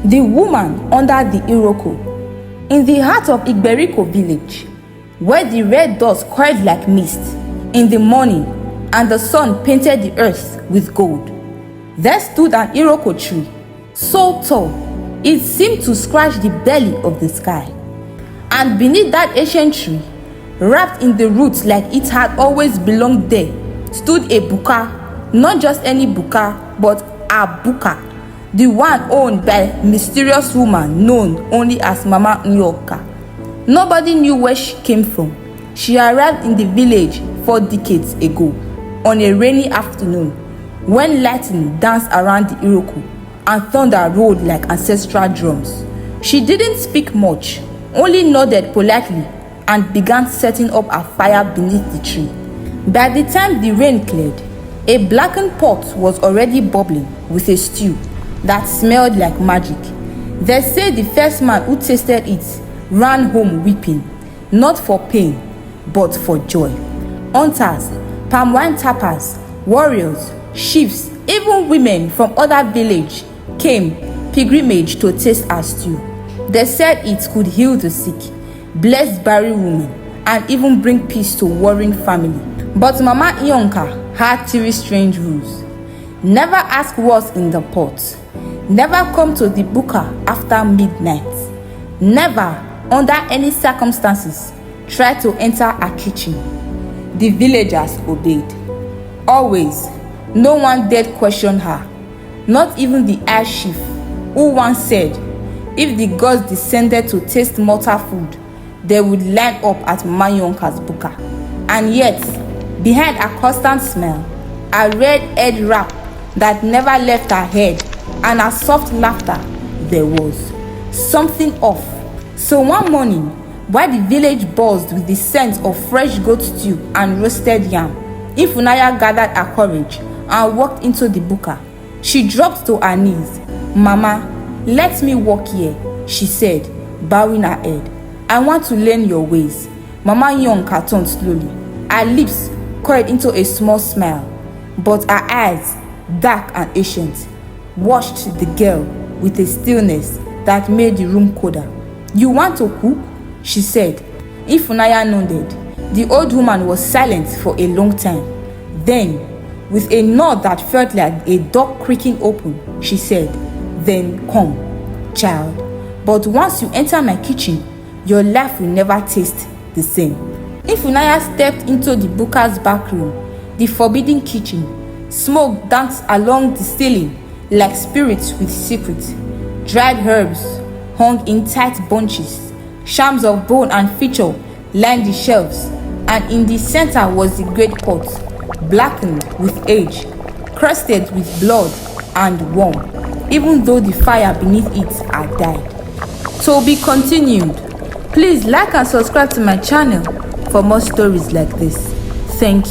The woman under the Iroko. In the heart of Igberiko village, where the red dust coiled like mist in the morning and the sun painted the earth with gold, there stood an Iroko tree, so tall it seemed to scratch the belly of the sky. And beneath that ancient tree, wrapped in the roots like it had always belonged there, stood a buka, not just any buka, but a buka, the one owned by a mysterious woman known only as Mama Nyoka. Nobody knew where she came from. She arrived in the village 4 decades ago, on a rainy afternoon, when lightning danced around the Iroko and thunder rolled like ancestral drums. She didn't speak much, only nodded politely and began setting up a fire beneath the tree. By the time the rain cleared, a blackened pot was already bubbling with a stew that smelled like magic. They say the first man who tasted it ran home weeping, not for pain, but for joy. Hunters, palm wine tappers, warriors, chiefs, even women from other villages came pilgrimage to taste our stew. They said it could heal the sick, bless barren women, and even bring peace to warring family. But Mama Iyonka had 3 strange rules. Never ask what's in the pot. Never come to the buka after midnight. Never, under any circumstances, try to enter a kitchen. The villagers obeyed. Always, no one dared question her, not even the air chief, who once said, if the gods descended to taste mortal food, they would line up at Mayonka's buka. And yet, behind a constant smell, a red head wrap that never left her head, and a soft laughter, there was something off. So one morning, while the village buzzed with the scent of fresh goat stew and roasted yam, Ifunanya gathered her courage and walked into the buka. She dropped to her knees. Mama, let me walk here, she said, bowing her head. I want to learn your ways. Mama Yonka turned slowly. Her lips curled into a small smile, but her eyes, dark and ancient, watched the girl with a stillness that made the room colder. You want to cook? She said. Ifunanya nodded. The old woman was silent for a long time. Then, with a nod that felt like a door creaking open, she said, then come, child. But once you enter my kitchen, your life will never taste the same. Ifunanya stepped into the buka's back room, the forbidden kitchen. Smoke danced along the ceiling like spirits with secrets. Dried herbs hung in tight bunches. Shams of bone and feature lined the shelves, and in the center was the great pot, blackened with age, crusted with blood and warm, even though the fire beneath it had died. To be continued. Please like and subscribe to my channel for more stories like this. Thank you.